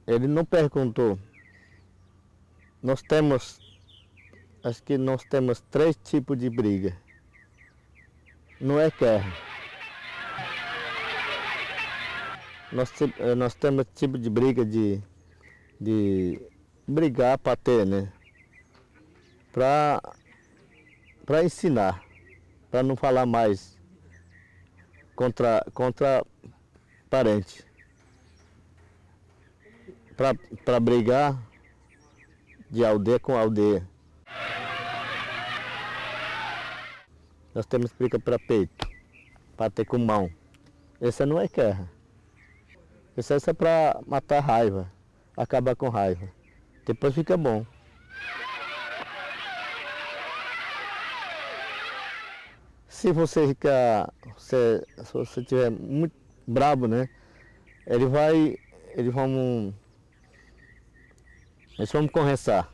Ele não perguntou. Nós temos, acho que nós temos 3 tipos de briga. Não é guerra. Nós temos tipo de briga de brigar para ter, né? Para ensinar, para não falar mais contra parente. Para brigar de aldeia com aldeia. Nós temos briga para peito, para ter com mão. Essa não é guerra. Essa é para matar raiva, acabar com raiva. Depois fica bom. Se você ficar, se você estiver muito bravo, né? Eles vão conversar.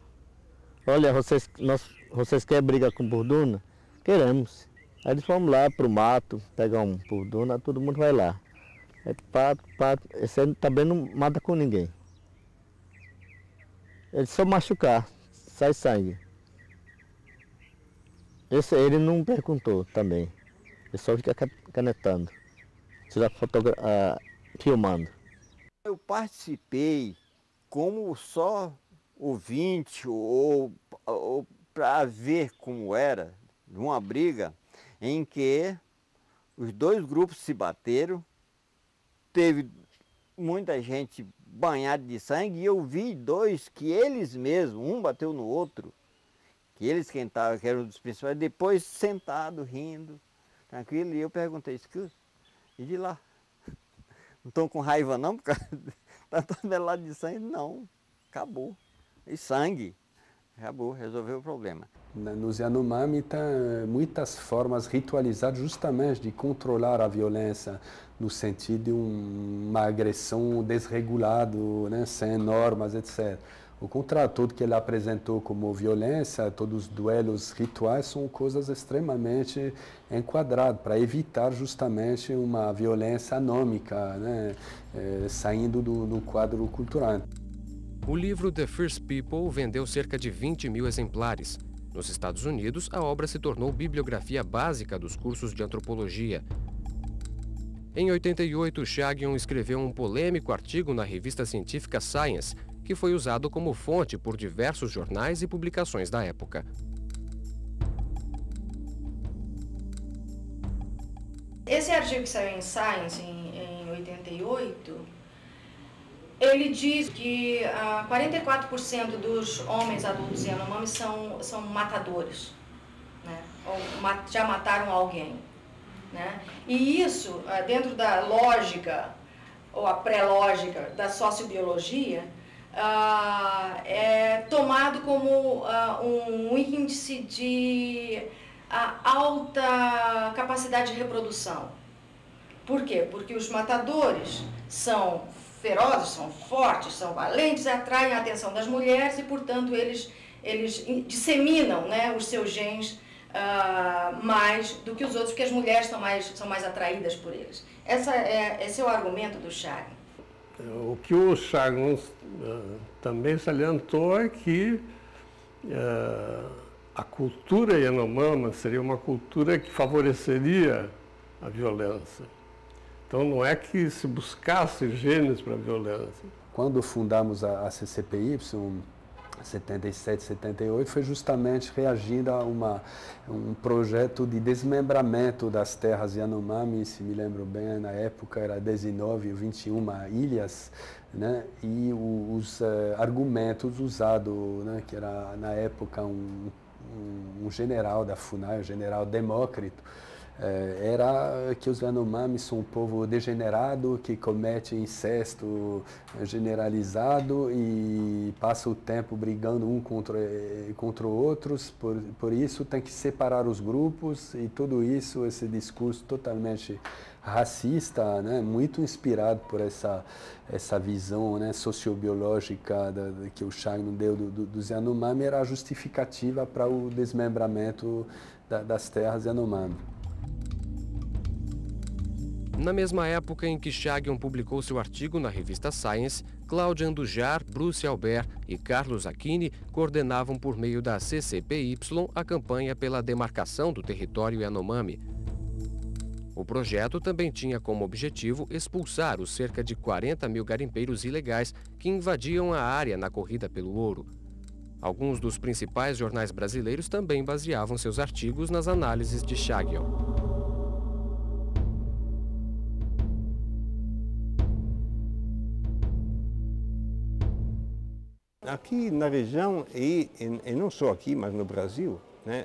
Olha, vocês querem brigar com burduna? Queremos. Aí eles vão lá pro mato, pegar um burduna, todo mundo vai lá. Esse aí também não mata com ninguém. Ele só machucar, sai sangue. Esse ele não perguntou também. Ele só fica canetando, filmando. Eu participei como só ouvinte ou para ver como era de uma briga em que os dois grupos se bateram, teve muita gente banhada de sangue e eu vi dois que eles mesmos, um bateu no outro, que eles que eram dos principais, depois sentado, rindo, tranquilo, e eu perguntei, escuta, e de lá? Não estão com raiva não, porque está tonelada de sangue? Não, acabou. E sangue, acabou, resolveu o problema. Nos Yanomami tem muitas formas ritualizadas justamente de controlar a violência no sentido de uma agressão desregulada, né, sem normas, etc. O contrário, tudo que ele apresentou como violência, todos os duelos rituais são coisas extremamente enquadradas para evitar justamente uma violência anômica, né, saindo do quadro cultural. O livro The First People vendeu cerca de 20 mil exemplares. Nos Estados Unidos, a obra se tornou bibliografia básica dos cursos de antropologia. Em 88, Chagnon escreveu um polêmico artigo na revista científica Science, que foi usado como fonte por diversos jornais e publicações da época. Esse artigo que saiu em Science em 88, ele diz que 44% dos homens adultos Yanomami são matadores, né? Ou já mataram alguém, né? E isso, dentro da lógica, ou a pré-lógica da sociobiologia, é tomado como um índice de alta capacidade de reprodução. Por quê? Porque os matadores são ferozes, são fortes, são valentes, atraem a atenção das mulheres e, portanto, eles disseminam, né, os seus genes mais do que os outros, porque as mulheres são mais atraídas por eles. Esse é o argumento do Chagnon. O que o Chagnon também salientou é que a cultura Yanomama seria uma cultura que favoreceria a violência. Então não é que se buscasse genes para a violência. Quando fundamos a CCPY, 77, 78, foi justamente reagindo a um projeto de desmembramento das terras Yanomami, se me lembro bem, na época era 19 ou 21 ilhas, né? E os argumentos usados, né, que era na época um general da FUNAI, o general Demócrito, era que os Yanomami são um povo degenerado que comete incesto generalizado e passa o tempo brigando um contra outros, por isso tem que separar os grupos e tudo isso, esse discurso totalmente racista, né, muito inspirado por essa visão, né, sociobiológica que o Chagnon deu dos Yanomami, era a justificativa para o desmembramento das terras Yanomami. Na mesma época em que Chagnon publicou seu artigo na revista Science, Claude Andujar, Bruce Albert e Carlos Aquini coordenavam por meio da CCPY a campanha pela demarcação do território Yanomami. O projeto também tinha como objetivo expulsar os cerca de 40 mil garimpeiros ilegais que invadiam a área na corrida pelo ouro. Alguns dos principais jornais brasileiros também baseavam seus artigos nas análises de Chagnon. Aqui na região, e não só aqui, mas no Brasil, né,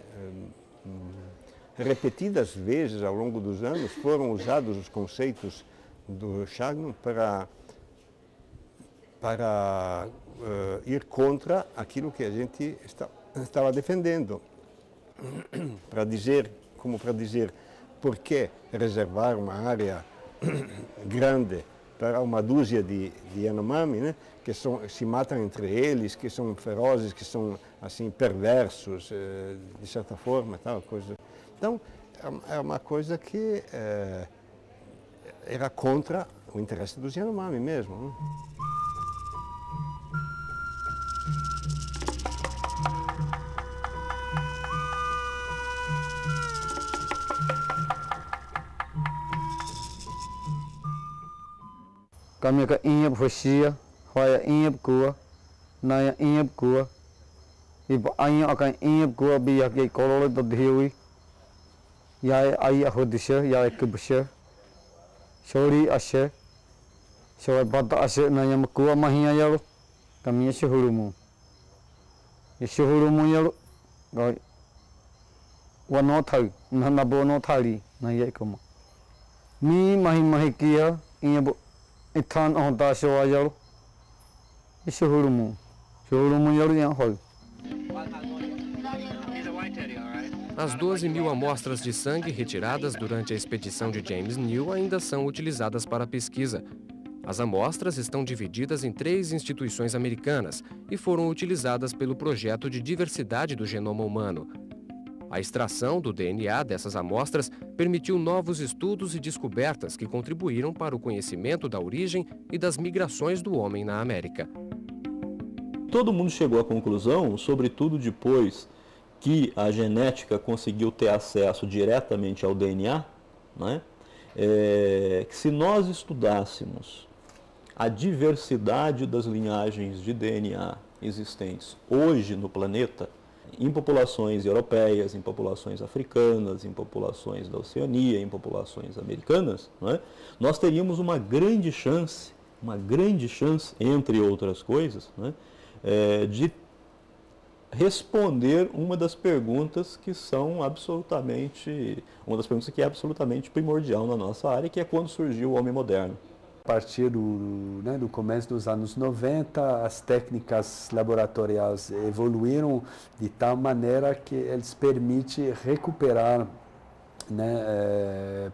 repetidas vezes ao longo dos anos foram usados os conceitos do Chagnon para ir contra aquilo que a gente estava defendendo. Para dizer por que reservar uma área grande para uma dúzia de Yanomami, né, que se matam entre eles, que são ferozes, que são assim perversos, de certa forma, tal coisa. Então, é uma coisa que era contra o interesse dos Yanomami mesmo. Né? Kami ka inhab hosia, hoya inhab kua, naya inhab kua, iba aya akan inhab kua biya ke kololo do dhiwi, ya aya hodisha, ya ekbsha, shori asha, shori bata asha naya makua mahiya yalo, kami ya shuhurumu yalo, gai, wano thai, nabo no thari, naya ekoma, mi mahi kia inhab Ithan onda showa yalo, shuhurumu yalo yang hoi. As 12 mil amostras de sangue retiradas durante a expedição de James New ainda são utilizadas para a pesquisa. As amostras estão divididas em 3 instituições americanas e foram utilizadas pelo Projeto de Diversidade do Genoma Humano. A extração do DNA dessas amostras permitiu novos estudos e descobertas que contribuíram para o conhecimento da origem e das migrações do homem na América. Todo mundo chegou à conclusão, sobretudo depois que a genética conseguiu ter acesso diretamente ao DNA, né? Que se nós estudássemos a diversidade das linhagens de DNA existentes hoje no planeta, em populações europeias, em populações africanas, em populações da Oceania, em populações americanas, né, nós teríamos uma grande chance, entre outras coisas, né, de responder uma das perguntas que é absolutamente primordial na nossa área, que é quando surgiu o homem moderno. A partir do começo dos anos 90, as técnicas laboratoriais evoluíram de tal maneira que eles permitem recuperar,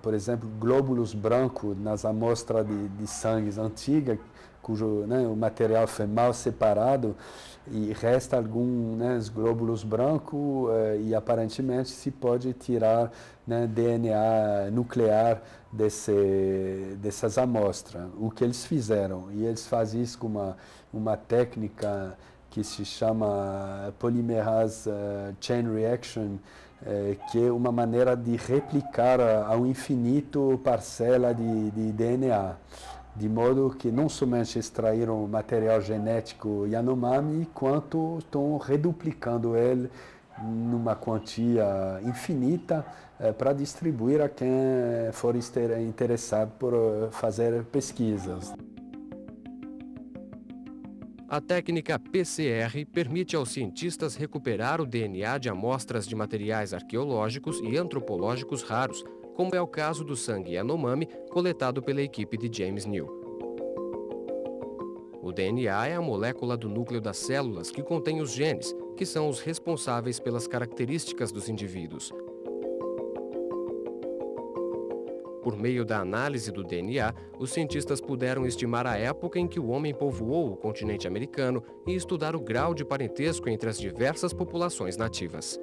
por exemplo, glóbulos brancos nas amostras de sangue antigas, cujo o material foi mal separado e resta alguns glóbulos brancos e aparentemente se pode tirar DNA nuclear dessas amostras. O que eles fizeram, e eles fazem isso com uma técnica que se chama polymerase chain reaction, que é uma maneira de replicar ao infinito parcela de DNA. De modo que não somente extraíram material genético Yanomami, quanto estão reduplicando ele numa quantia infinita para distribuir a quem for interessado por fazer pesquisas. A técnica PCR permite aos cientistas recuperar o DNA de amostras de materiais arqueológicos e antropológicos raros, como é o caso do sangue Yanomami coletado pela equipe de James New. O DNA é a molécula do núcleo das células que contém os genes, que são os responsáveis pelas características dos indivíduos. Por meio da análise do DNA, os cientistas puderam estimar a época em que o homem povoou o continente americano e estudar o grau de parentesco entre as diversas populações nativas.